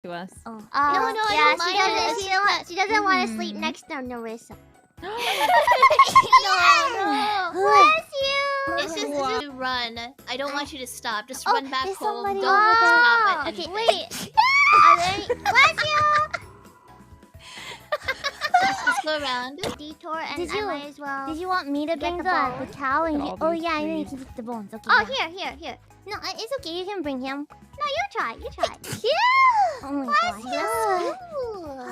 to us. Oh. No, I yeah, don't mind it. she doesn't want to sleep next to Narissa. No. Bless you. It's just to run. I don't want you to stop. Just run back there's home. somebody Don't over there. stop at Okay, anything. wait. Bless you. Just go around. Detour, and Did I you- might as well. Did you want me to bring the the bones? cow and All get... Oh these yeah, I need trees. to keep the bones. Okay. Oh, yeah. here. No, it's okay. You can bring him. No, you try. Oh my Bless gosh. you.